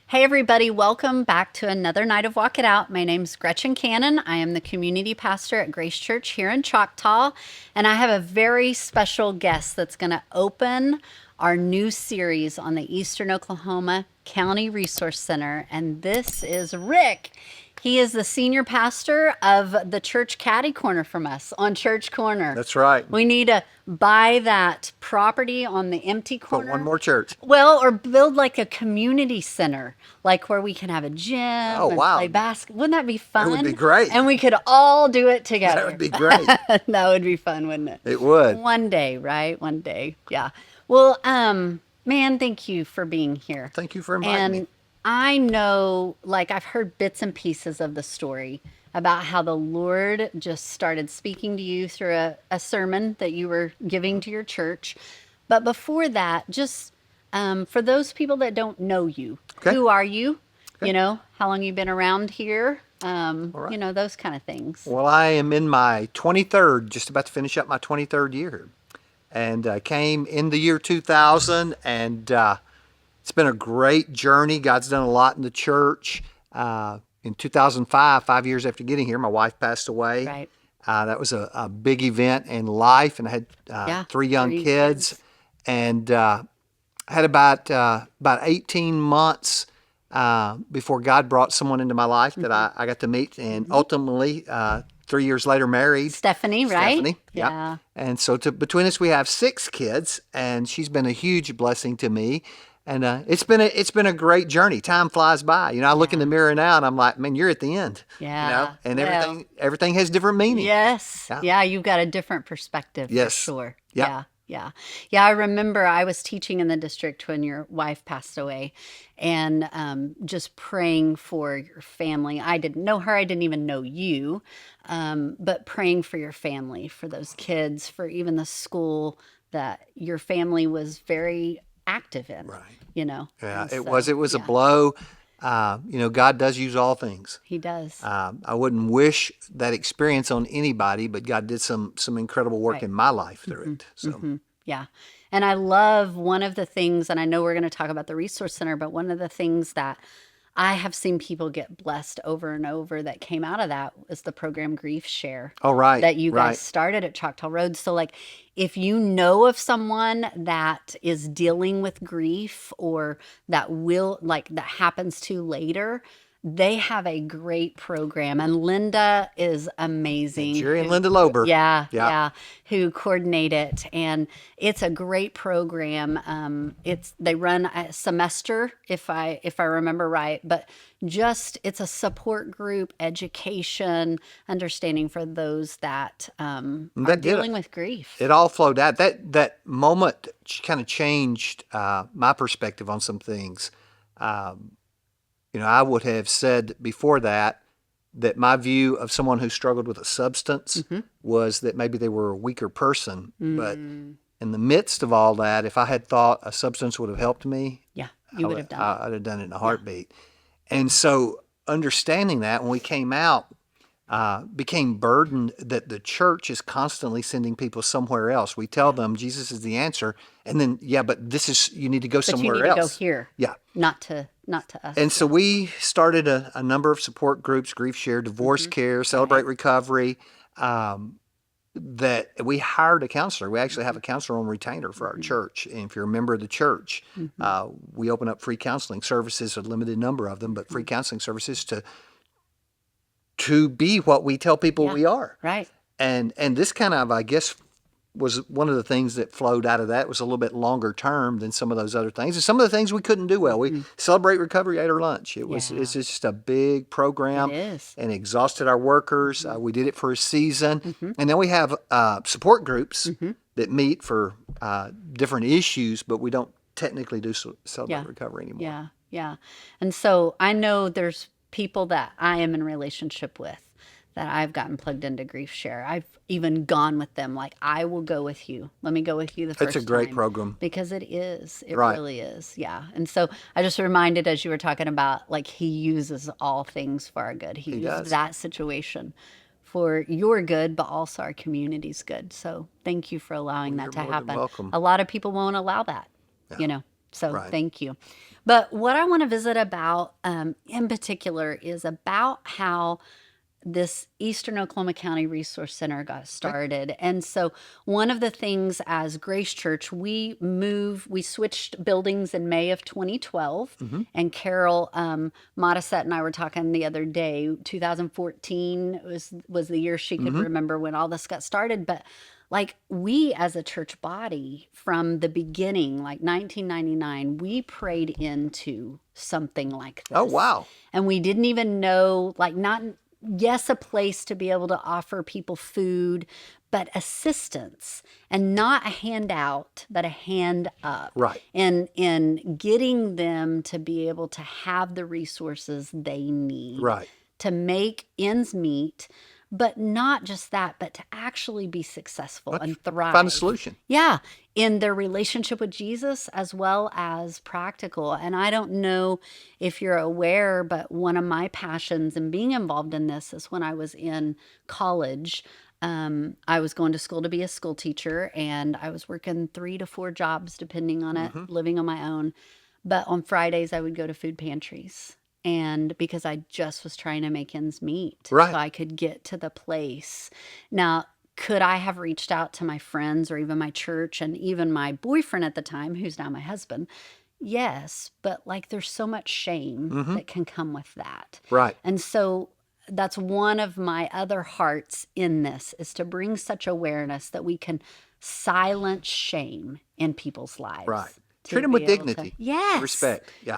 Hey everybody, welcome back to another night of Walk It Out. My name's Gretchen Cannon. I am the community pastor at Grace Church here in Choctaw, and I have a very special guest that's going to open our new series on the Eastern Oklahoma County Resource Center, and this is Rick. He is the senior pastor of the church caddy corner from us on Church Corner. That's right. We need to buy that property on the empty corner. Put one more church. Well, or build like a community center, like where we can have a gym Oh, and wow. play basketball. Wouldn't that be fun? would be great. And we could all do it together. That would be great. That would be fun, wouldn't it? It would. One day, right? One day. Yeah. Well, man, thank you for being here. Thank you for inviting me. And I know, like, I've heard bits and pieces of the story about how the Lord just started speaking to you through a sermon that you were giving to your church. But before that, just for those people that don't know you, Okay. who are you? Okay. You know, how long you been around here? right. You know, those kind of things. Well, I am in my 23rd, just about to finish up my 23rd year. And I came in the year 2000, and it's been a great journey. God's done a lot in the church. In 2005, 5 years after getting here, my wife passed away. Right. That was a big event in life, and I had three young kids. And I had about 18 months before God brought someone into my life that I got to meet, and ultimately 3 years later married. Stephanie, right? Stephanie, Yeah. And so between us we have 6 kids, and she's been a huge blessing to me. And it's been a great journey. Time flies by. You know, I look in the mirror now and I'm like, man, you're at the end. Yeah. You know, and Well, everything has different meaning. Yes. Yeah. Yeah, you've got a different perspective Yes. for sure. Yeah. Yeah. Yeah. Yeah, I remember I was teaching in the district when your wife passed away and just praying for your family. I didn't know her. I didn't even know you. But praying for your family, for those kids, for even the school that your family was very active in. Right. You know. Yeah, And it so, was a yeah, blow. You know, God does use all things. He does. I wouldn't wish that experience on anybody, but God did some incredible work Right. in my life through it. So Mhm. Yeah. And I love one of the things, and I know we're going to talk about the Resource Center, but one of the things that I have seen people get blessed over and over that came out of that was the program Grief Share oh right, that you right. guys started at Choctaw Road. So, like, if you know of someone that is dealing with grief or that happens to later, they have a great program. And Linda is amazing. Jerry and Linda Lober. Yeah, Yeah. yeah, who coordinate it, and it's a great program. They run a semester, if I remember right, but it's a support group, education, understanding for those that are That did it. dealing with grief. It all flowed out. That moment kind of changed my perspective on some things. You know, I would have said before that my view of someone who struggled with a substance was that maybe they were a weaker person. But in the midst of all that, if I had thought a substance would have helped me, Yeah, you would have done it. I'd have done it in a heartbeat. And so understanding that when we came out, became burdened that the church is constantly sending people somewhere else. We tell them Jesus is the answer, and then but you need to go But somewhere you need else. to go here, Yeah. not to us. And so we started a number of support groups: Grief Share, Divorce Care, Celebrate Recovery. That we hired a counselor. We actually have a counselor on retainer for our church. And if you're a member of the church, we open up free counseling services, a limited number of them, but free counseling services to be what we tell people Yeah. we are. Right. And this kind of, I guess, was one of the things that flowed out of that. It was a little bit longer term than some of those other things. And some of the things we couldn't do well. We Celebrate Recovery ate our lunch. It's just a big program. It is. And exhausted our workers. We did it for a season. And then we have support groups that meet for different issues, but we don't technically do Celebrate Yeah. Recovery anymore. Yeah, yeah. And so I know there's people that I am in relationship with that I've gotten plugged into Grief Share. I've even gone with them. Like, I will go with you. Let me go with you the first It's a great time. program. Because it is. It Right. really is. Yeah. And so I just reminded as you were talking about, like, he uses all things for our good. He uses does. that situation for your good, but also our community's good. So thank you for allowing that to You're more than happen. welcome. A lot of people won't allow that, you know. So Right. thank you. But what I want to visit about in particular is about how this Eastern Oklahoma County Resource Center got started. And so one of the things as Grace Church, we switched buildings in May of 2012. Mm-hmm. And Carol Modisette and I were talking the other day, 2014 was the year she could Mm-hmm. remember when all this got started. But like we as a church body from the beginning, like 1999, we prayed into something like this. Oh, wow. And we didn't even know, like, not, yes, a place to be able to offer people food, but assistance, and not a handout, but a hand up. Right. In getting them to be able to have the resources they need Right. to make ends meet, but not just that, but to actually be successful and thrive. Find a solution. Yeah, in their relationship with Jesus as well as practical. And I don't know if you're aware, but one of my passions in being involved in this is when I was in college. I was going to school to be a school teacher, and I was working 3 to 4 jobs, depending on it, living on my own. But on Fridays, I would go to food pantries. And because I just was trying to make ends meet, Right. so I could get to the place. Now, could I have reached out to my friends or even my church and even my boyfriend at the time, who's now my husband? Yes, but like there's so much shame that can come with that. Right. And so that's one of my other hearts in this, is to bring such awareness that we can silence shame in people's lives. Right. To Treat them be with able to- dignity. Yes. Respect. Yeah.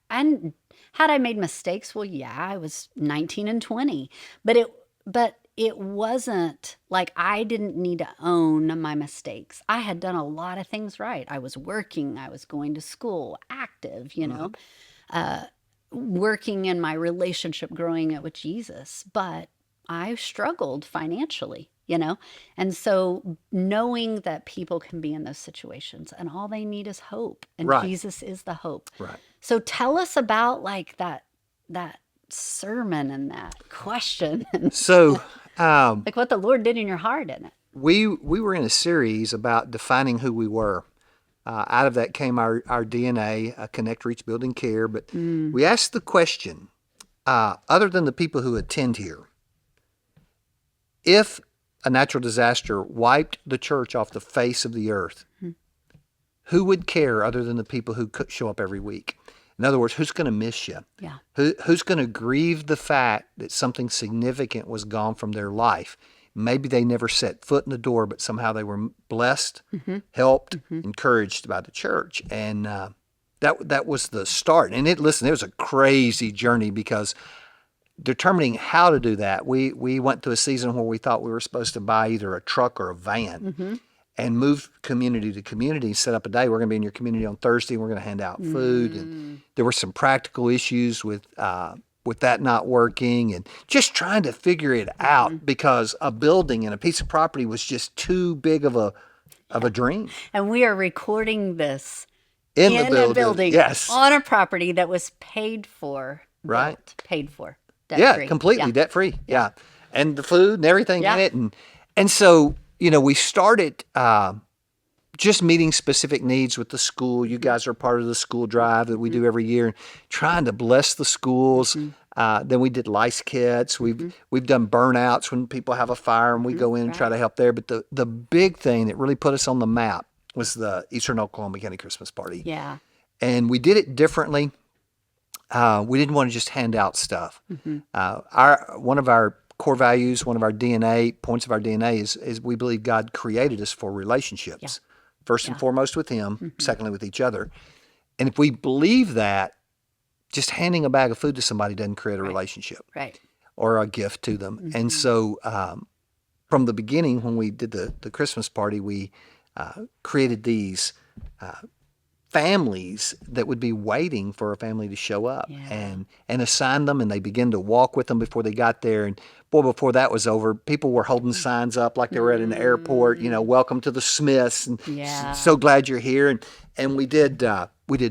And had I made mistakes? Well, yeah, I was 19 and 20, but it wasn't like I didn't need to own my mistakes. I had done a lot of things right. I was working, I was going to school, active, working in my relationship, growing it with Jesus, but I struggled financially, And so knowing that people can be in those situations and all they need is hope, and Right. Jesus is the hope. Right. So tell us about like that sermon and that question and So, like what the Lord did in your heart in it. we were in a series about defining who we were. Out of that came our DNA, Connect, Reach, Build, and Care. But we asked the question, other than the people who attend here, if a natural disaster wiped the church off the face of the earth, who would care other than the people who could show up every week? In other words, who's going to miss you? Yeah. Who's going to grieve the fact that something significant was gone from their life? Maybe they never set foot in the door, but somehow they were blessed, helped, encouraged by the church. And that was the start. And it was a crazy journey, because determining how to do that, we went through a season where we thought we were supposed to buy either a truck or a van and move community to community, set up a day. We're going to be in your community on Thursday, and we're going to hand out food. And there were some practical issues with that not working, and just trying to figure it out, because a building and a piece of property was just too big of a dream. And we are recording this In in the a building yes. on a property that was paid for. Right. Paid for. Yeah, Debt-free. completely debt free. Yeah. And the food and everything Yeah. in it. And so, we started just meeting specific needs with the school. You guys are part of the school drive that we do every year, and trying to bless the schools. Then we did lice kits. We've done burnouts when people have a fire, and we go in and try to help there. But the big thing that really put us on the map was the Eastern Oklahoma County Christmas Party. Yeah. And we did it differently. We didn't want to just hand out stuff. One of our core values, one of our DNA, points of our DNA is we believe God created us for relationships. First and foremost with Him, secondly with each other. And if we believe that, just handing a bag of food to somebody doesn't create a relationship or a gift to them. And so from the beginning, when we did the Christmas party, we created these families that would be waiting for a family to show up, and assign them, and they began to walk with them before they got there. And boy, before that was over, people were holding signs up like they were at an airport, welcome to the Smiths, and so glad you're here. And we did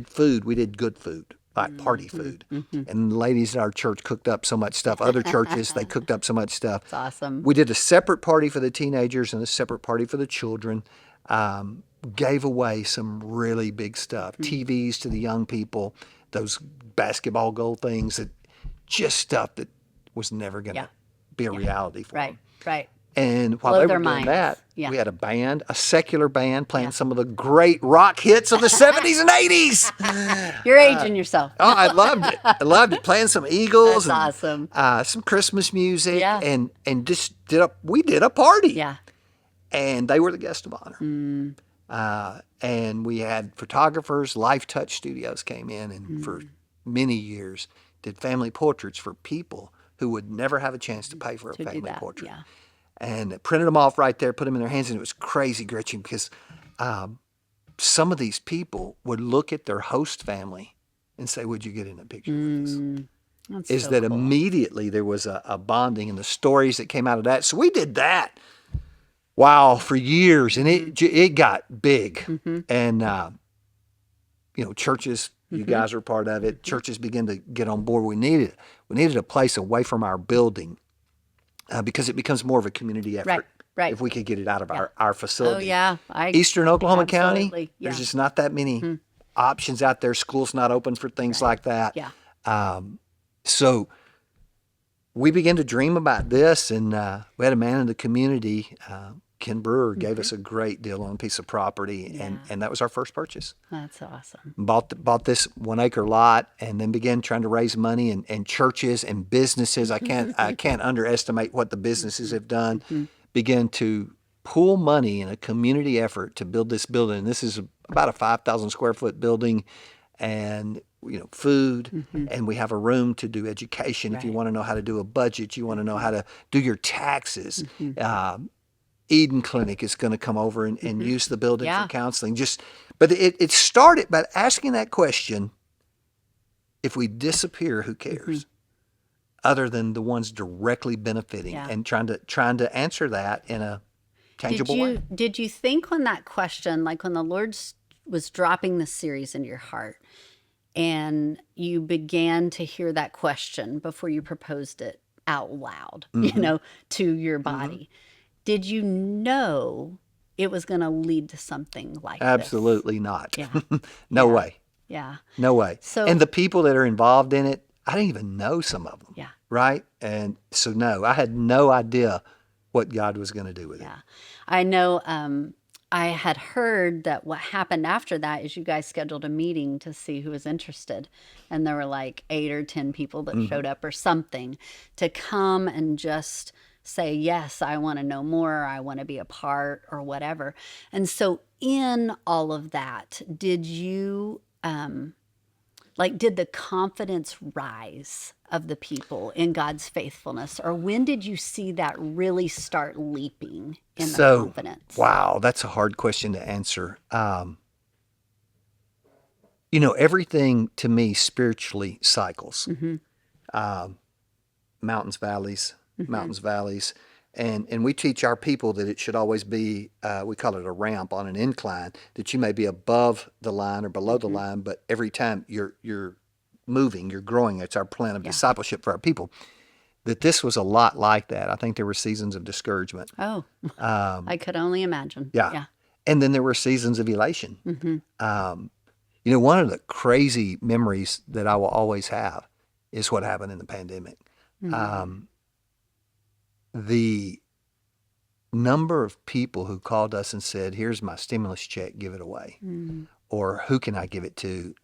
food, we did good food, like party food. And the ladies at our church cooked up so much stuff. Other churches, they cooked up so much stuff. It's awesome. We did a separate party for the teenagers and a separate party for the children. gave away some really big stuff. TVs to the young people, those basketball goal things, that just stuff that was never going to be a reality for them. Right. And while Blow they their were doing minds. that, Yeah. we had a band, a secular band, playing some of the great rock hits of the 70s and 80s. You're aging yourself. Oh, I loved it. I loved it. Playing some Eagles That's and awesome. some Christmas music, Yeah. and just we did a party. Yeah. And they were the guest of honor. And we had photographers. Life Touch Studios came in, and for many years did family portraits for people who would never have a chance to pay for a family portrait. Yeah. And printed them off right there, put them in their hands, and it was crazy, Gretchen, because some of these people would look at their host family and say, "Would you get in a picture with us?" That's Is so that cool. immediately there was a bonding, and the stories that came out of that. So we did that. Wow, for years, and it got big, and churches. You guys are part of it. Churches began to get on board. We needed a place away from our building because it becomes more of a community effort. Right. If we could get it out of our facility. Oh yeah. Eastern Oklahoma County, Absolutely. there's just not that many options out there. School's not open for things like that. Yeah. So we began to dream about this, and we had a man in the community, Ken Brewer, gave us a great deal on a piece of property, and that was our first purchase. That's awesome. Bought this 1 acre lot, and then began trying to raise money, and churches and businesses. I can't underestimate what the businesses have done. Began to pool money in a community effort to build this building. And this is about a 5,000 square foot building, and food, and we have a room to do education. If you want to know how to do a budget, you want to know how to do your taxes. Eden Clinic is going to come over and use the building for counseling. But it started by asking that question: if we disappear, who cares? Other than the ones directly benefiting, and trying to answer that in a tangible way. Did you think on that question, like when the Lord was dropping the series into your heart, and you began to hear that question before you proposed it out loud, to your body? Did you know it was going to lead to something like Absolutely not. Yeah. No way. Yeah. No way. And the people that are involved in it, I didn't even know some of them. Yeah. Right? And so, no, I had no idea what God was going to do with it. Yeah. I know I had heard that what happened after that is you guys scheduled a meeting to see who was interested. And there were like 8 or 10 people that showed up or something to come and just say, yes, I want to know more, I want to be a part, or whatever. And so in all of that, did you, did the confidence rise of the people in God's faithfulness? Or when did you see that really start leaping in the confidence? Wow, that's a hard question to answer. Everything to me spiritually cycles. Mountains, valleys, mountains, valleys. And we teach our people that it should always be, we call it a ramp on an incline, that you may be above the line or below the line, but every time you're moving, you're growing. It's our plan of discipleship for our people. That this was a lot like that. I think there were seasons of discouragement. Oh, I could only imagine. Yeah. And then there were seasons of elation. One of the crazy memories that I will always have is what happened in the pandemic. The number of people who called us and said, here's my stimulus check, give it away. Or who can I give it to?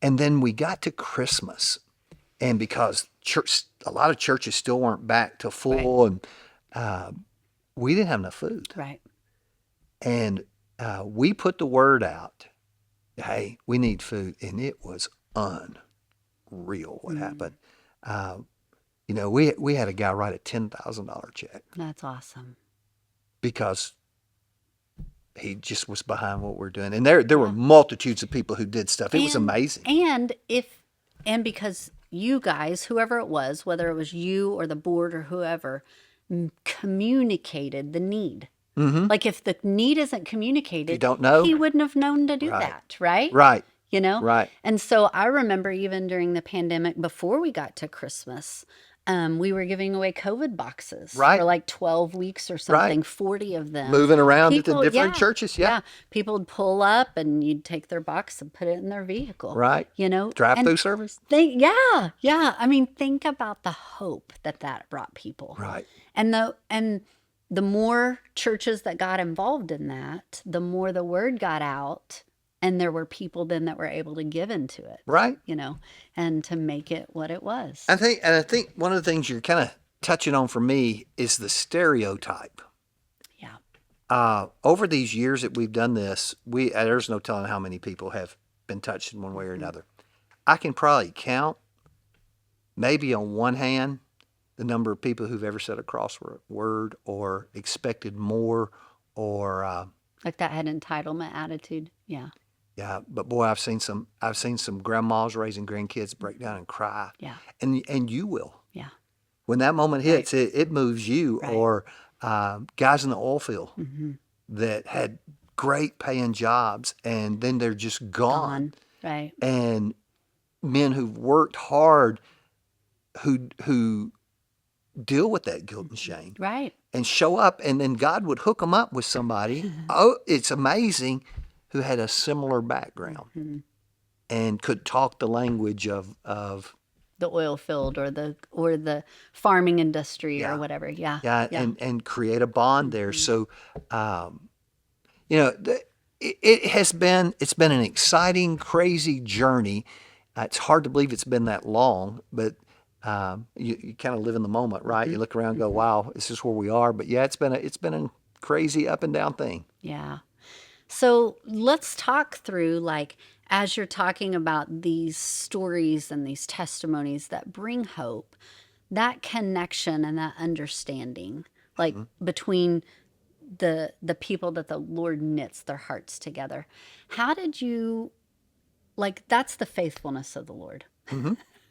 And then we got to Christmas. And because a lot of churches still weren't back to full, and we didn't have enough food. Right. And we put the word out, hey, we need food. And it was unreal what happened. We had a guy write a $10,000 check. That's awesome. Because he just was behind what we're doing. And there were multitudes of people who did stuff. It was amazing. And because you guys, whoever it was, whether it was you or the board or whoever, communicated the need. Like if the need isn't communicated, you don't know, he wouldn't have known to do that, right? Right. Right. Right. And so I remember even during the pandemic, before we got to Christmas, We were giving away COVID boxes for Right. like 12 weeks or Right. something, 40 of them. Moving around at the People, different yeah, churches. Yeah. yeah. People would pull up and you'd take their box and put it in their vehicle, Right. Drive-through and service. yeah. I mean, think about the hope that brought people. Right. And the more churches that got involved in that, the more the word got out, and there were people then that were able to give into it, Right. and to make it what it was. I think one of the things you're kind of touching on for me is the stereotype. Yeah. Over these years that we've done this, there's no telling how many people have been touched in one way or another. I can probably count, maybe on one hand, the number of people who've ever said a crossword or expected more, or Like that had entitlement attitude. Yeah. yeah. But boy, I've seen some grandmas raising grandkids break down and cry. Yeah. And you will. Yeah. When that moment hits, it moves you. Right. Or guys in the oil field Mm-hmm. that had great paying jobs and then they're just gone. Right. And men who've worked hard who deal with that guilt and shame Right. and show up, and then God would hook them up with somebody. Oh, it's amazing, who had a similar background Mm-hmm. and could talk the language of The oil field or the farming industry Yeah. or whatever. Yeah. yeah, and create a bond there. So, it's been an exciting, crazy journey. It's hard to believe it's been that long, but you kind of live in the moment, right? You look around and go, wow, this is where we are. But yeah, it's been a crazy up and down thing. Yeah. So let's talk through, like, as you're talking about these stories and these testimonies that bring hope, that connection and that understanding, like between the people that the Lord knits their hearts together. How did you, like, that's the faithfulness of the Lord,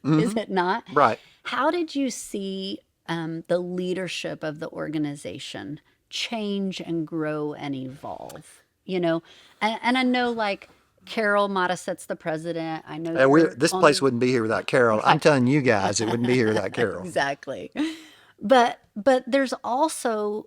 is it not? Right. How did you see the leadership of the organization change and grow and evolve? And I know, like, Carol Modissette's the president. I know This place wouldn't be here without Carol. I'm telling you guys, it wouldn't be here without Carol. Exactly. But there's also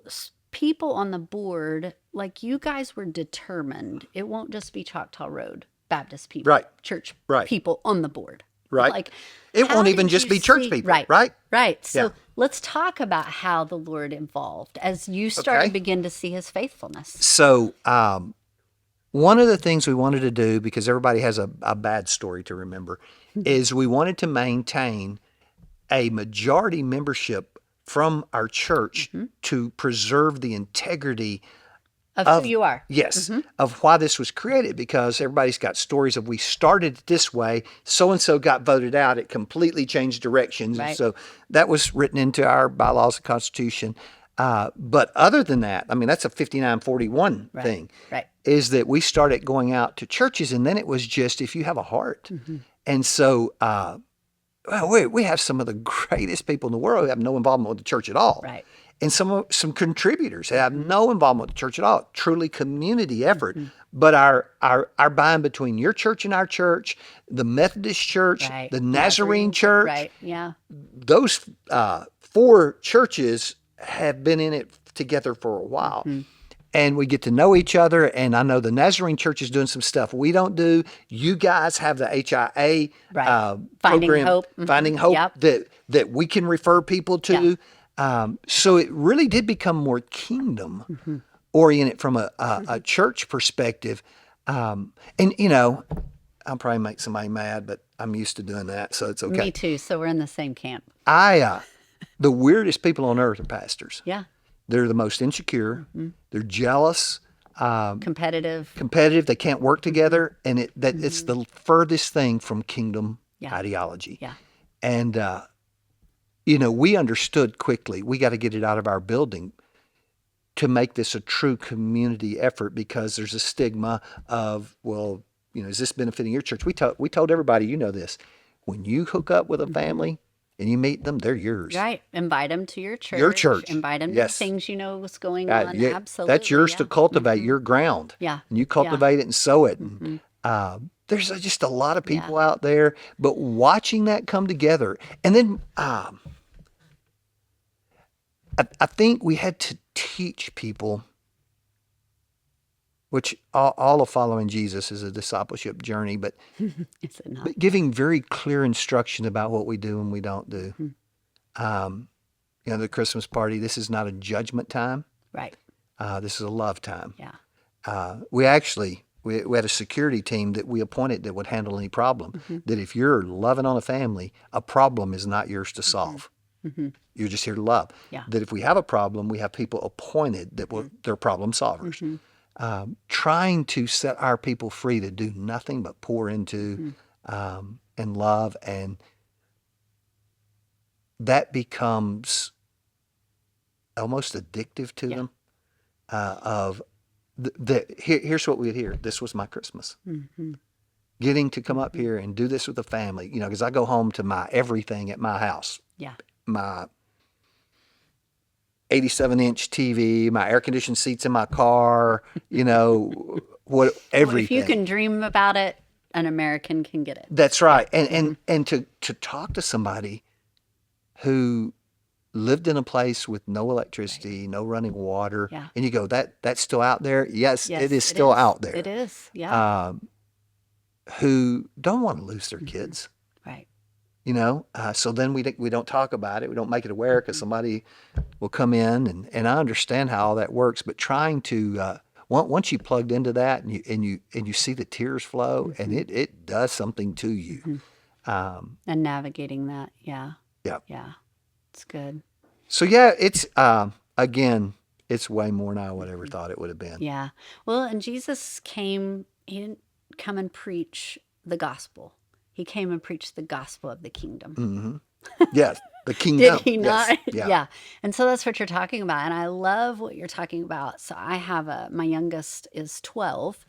people on the board, like you guys were determined. It won't just be Choctaw Road Baptist people, Right. church Right. people on the board. Right. Like, It how won't even did just you be church see- people, Right. right? Right. So Yeah. let's talk about how the Lord involved as you start to Okay. begin to see his faithfulness. So, one of the things we wanted to do, because everybody has a bad story to remember, is we wanted to maintain a majority membership from our church to preserve the integrity Of who you are. Yes, of why this was created, because everybody's got stories of we started it this way, so-and-so got voted out, it completely changed directions. And Right. so that was written into our bylaws and constitution. But other than that, I mean, that's a 5941 thing, Right. is that we started going out to churches, and then it was just if you have a heart. And so we have some of the greatest people in the world who have no involvement with the church at all. Right. And some contributors that have no involvement with the church at all. Truly community effort. But our bind between your church and our church, the Methodist Church, Right. the Nazarene Church, Right. Yeah. those 4 churches have been in it together for a while. And we get to know each other. And I know the Nazarene Church is doing some stuff we don't do. You guys have the HIA Right. Finding program, Hope. Finding Hope, Yep. that we can refer people to. So it really did become more kingdom oriented from a church perspective. And, I'll probably make somebody mad, but I'm used to doing that, so it's okay. Me too. So we're in the same camp. The weirdest people on earth are pastors. Yeah. They're the most insecure. They're jealous, Competitive. competitive. They can't work together, and it's the furthest thing from kingdom ideology. Yeah. And we understood quickly we got to get it out of our building to make this a true community effort, because there's a stigma of, well, is this benefiting your church? We told everybody, this, when you hook up with a family and you meet them, they're yours. Right. Invite them to your church. Your church. Invite them Yes. to things what's going on. Yeah, Absolutely. that's yours to yeah. cultivate, your ground. Yeah. And you cultivate it and sow it. And, there's just a lot of people out there, but watching that come together. And then I think we had to teach people, which all of following Jesus is a discipleship journey, but Is it not? giving very clear instruction about what we do and we don't do. Mhm. The Christmas party, this is not a judgment time. Right. This is a love time. Yeah. We actually, we had a security team that we appointed that would handle any problem. That if you're loving on a family, a problem is not yours to solve. You're just here to love. Yeah. That if we have a problem, we have people appointed that will, they're problem solvers. Trying to set our people free to do nothing but pour into and love, and that becomes almost addictive to them. Here's what we'd hear. This was my Christmas. Getting to come up here and do this with the family, because I go home to my everything at my house. Yeah. My 87-inch TV, my air-conditioned seats in my car, everything. Well, if you can dream about it, an American can get it. That's right. And to talk to somebody who lived in a place with no electricity, no running water, Yeah. and you go, that's still out there? Yes, Yes, it is still out there. It is. Yeah. Who don't want to lose their kids. Right. So then we don't talk about it. We don't make it aware because somebody will come in, and I understand how all that works. But trying to once you plugged into that and you see the tears flow, and it does something to you. And navigating that, yeah, Yeah. it's good. So yeah, it's again, it's way more than I would ever thought it would have been. Yeah. Well, and Jesus came. He didn't come and preach the gospel. He came and preached the gospel of the kingdom. Yes, the kingdom. Did he not? Yes. Yeah. And so that's what you're talking about. And I love what you're talking about. So I have my youngest is 12,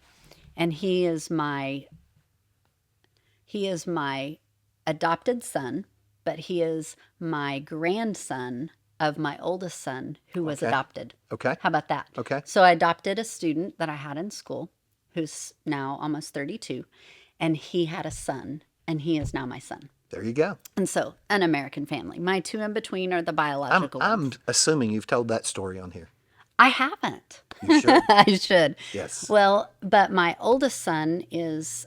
and he is my adopted son, but he is my grandson of my oldest son who was adopted. Okay. How about that? Okay. So I adopted a student that I had in school who's now almost 32, and he had a son, and he is now my son. There you go. And so, an American family. My two in between are the biological ones. I'm assuming you've told that story on here. I haven't. You should. I should. Yes. Well, but my oldest son is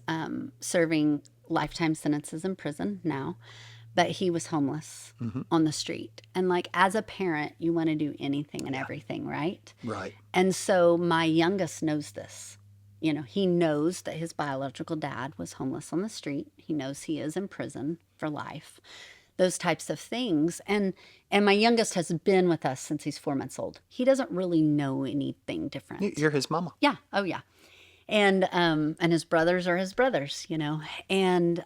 serving lifetime sentences in prison now, but he was homeless on the street. And like as a parent, you want to do anything and everything, right? Right. And so my youngest knows this. He knows that his biological dad was homeless on the street. He knows he is in prison for life. Those types of things. And my youngest has been with us since he's 4 months old. He doesn't really know anything different. You're his mama. Yeah. Oh, yeah. And his brothers are his brothers, And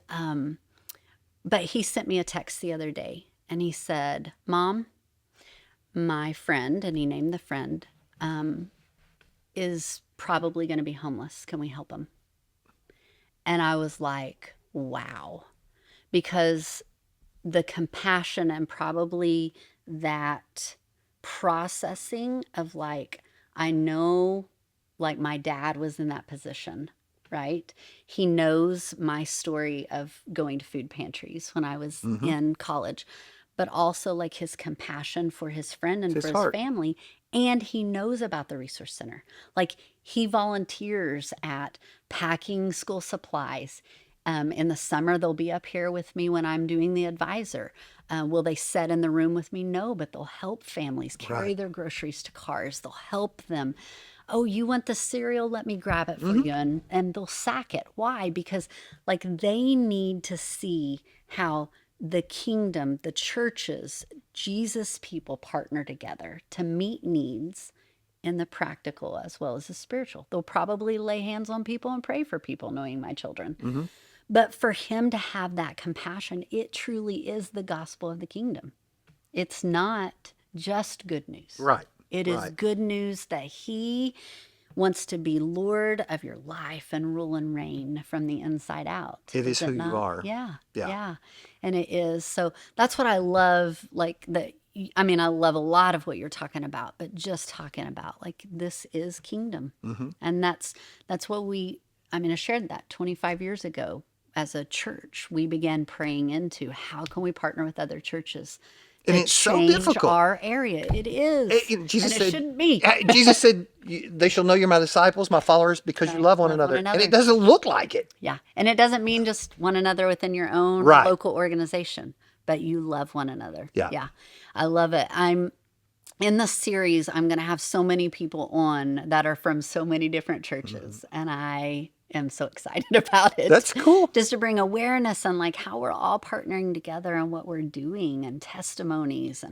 but he sent me a text the other day, and he said, "Mom, my friend," and he named the friend, is probably going to be homeless. Can we help him? And I was like, wow, because the compassion and probably that processing of like, I know like my dad was in that position, right? He knows my story of going to food pantries when I was in college, but also like his compassion for his friend and for his family. And he knows about the resource center. Like he volunteers at packing school supplies. In the summer, they'll be up here with me when I'm doing the advisor. Will they sit in the room with me? No, but they'll help families carry their groceries to cars. They'll help them. Oh, you want the cereal? Let me grab it for you. And they'll sack it. Why? Because like they need to see how the kingdom, the churches, Jesus people partner together to meet needs in the practical as well as the spiritual. They'll probably lay hands on people and pray for people, knowing my children. But for him to have that compassion, it truly is the gospel of the kingdom. It's not just good news. Right. It is good news that he wants to be Lord of your life and rule and reign from the inside out. It is who you are. Yeah. And it is. So that's what I love. Like I love a lot of what you're talking about, but just talking about like, this is kingdom. And that's what I shared that 25 years ago as a church. We began praying into how can we partner with other churches And that it's so change difficult. our area. It is. Jesus and it said, shouldn't be. Jesus said, they shall know you're my disciples, my followers, because you love one another. And it doesn't look like it. Yeah. And it doesn't mean just one another within your own Right. local organization, but you love one another. Yeah. Yeah. I love it. In this series, I'm going to have so many people on that are from so many different churches. And I am so excited about it. That's cool. Just to bring awareness on like how we're all partnering together and what we're doing and testimonies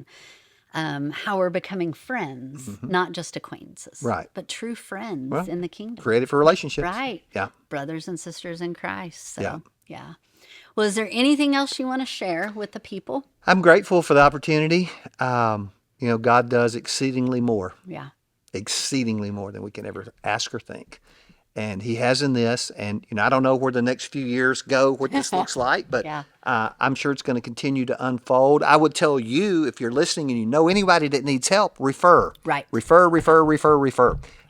and how we're becoming friends, not just acquaintances, Right. but true friends in the kingdom. Created for relationships. Right. Yeah. Brothers and sisters in Christ. So, Yeah. yeah. Well, is there anything else you want to share with the people? I'm grateful for the opportunity. God does exceedingly more than we can ever ask or think. And he has in this, and I don't know where the next few years go, what this looks like, but Yeah. I'm sure it's going to continue to unfold. I would tell you, if you're listening and you know anybody that needs help, refer. Right. Refer.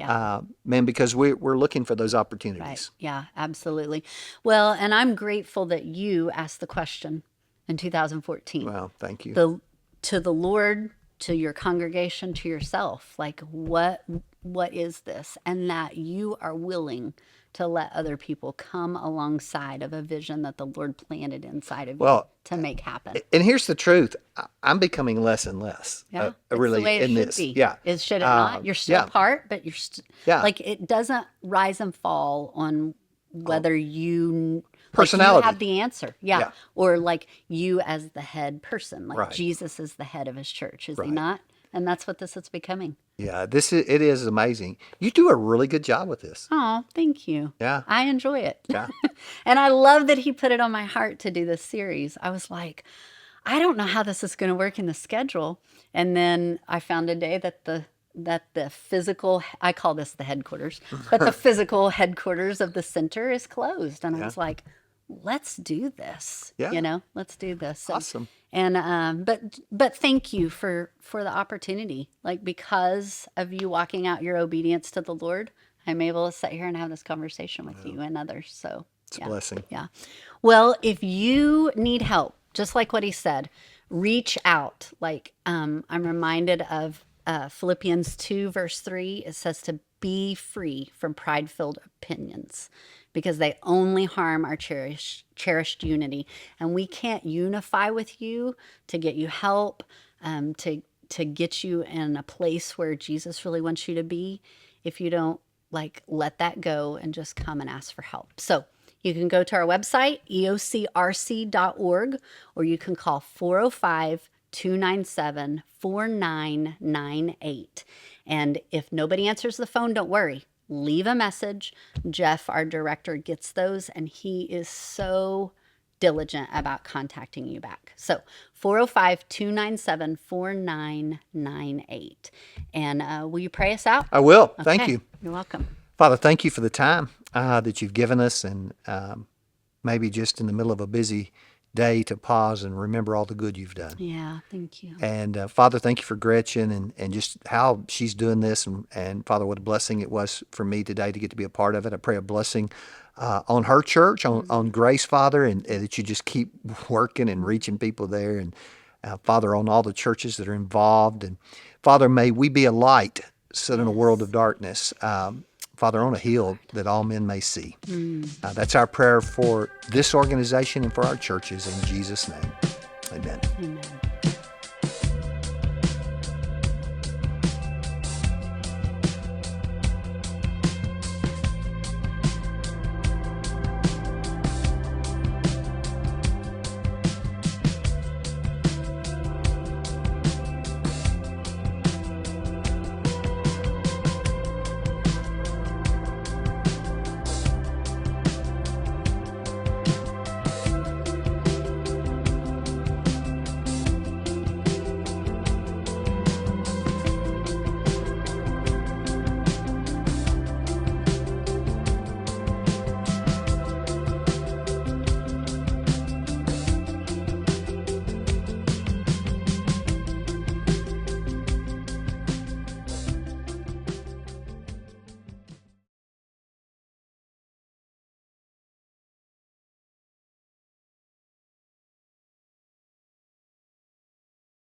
Yeah. Man, because we're looking for those opportunities. Right. Yeah, absolutely. Well, and I'm grateful that you asked the question in 2014. Well, thank you. To the Lord, to your congregation, to yourself, like what is this? And that you are willing to let other people come alongside of a vision that the Lord planted inside of you to make happen. And here's the truth. I'm becoming less and less. Yeah, really, the way it in should this. be. Yeah. Should it not? You're still part, but you're like, it doesn't rise and fall on whether you personality you have the answer. Yeah. Or like you as the head person, like Jesus is the head of his church, is he not? And that's what this is becoming. Yeah, it is amazing. You do a really good job with this. Oh, thank you. Yeah. I enjoy it. Yeah. And I love that he put it on my heart to do this series. I was like, I don't know how this is going to work in the schedule. And then I found a day that the physical, I call this the headquarters, but the physical headquarters of the center is closed. And I was like, let's do this. Yeah. Let's do this. Awesome. And but thank you for the opportunity. Like, because of you walking out your obedience to the Lord, I'm able to sit here and have this conversation with you and others. So it's a blessing. Yeah. Well, if you need help, just like what he said, reach out. Like, I'm reminded of Philippians 2, verse 3. It says to be free from pride-filled opinions, because they only harm our cherished unity. And we can't unify with you to get you help, to get you in a place where Jesus really wants you to be, if you don't let that go and just come and ask for help. So you can go to our website, EOCRC.org, or you can call 405-297-4998. And if nobody answers the phone, don't worry. Leave a message. Jeff, our director, gets those, and he is so diligent about contacting you back. So 405-297-4998. And will you pray us out? I will. Okay. Thank you. You're welcome. Father, thank you for the time that you've given us, and maybe just in the middle of a busy day to pause and remember all the good you've done. Yeah, thank you. And Father, thank you for Gretchen and just how she's doing this. And Father, what a blessing it was for me today to get to be a part of it. I pray a blessing on her church, on Grace, Father, and that you just keep working and reaching people there. And Father, on all the churches that are involved. And Father, may we be a light set in a world of darkness. Father, on a hill that all men may see. That's our prayer for this organization and for our churches. In Jesus' name, amen. Amen.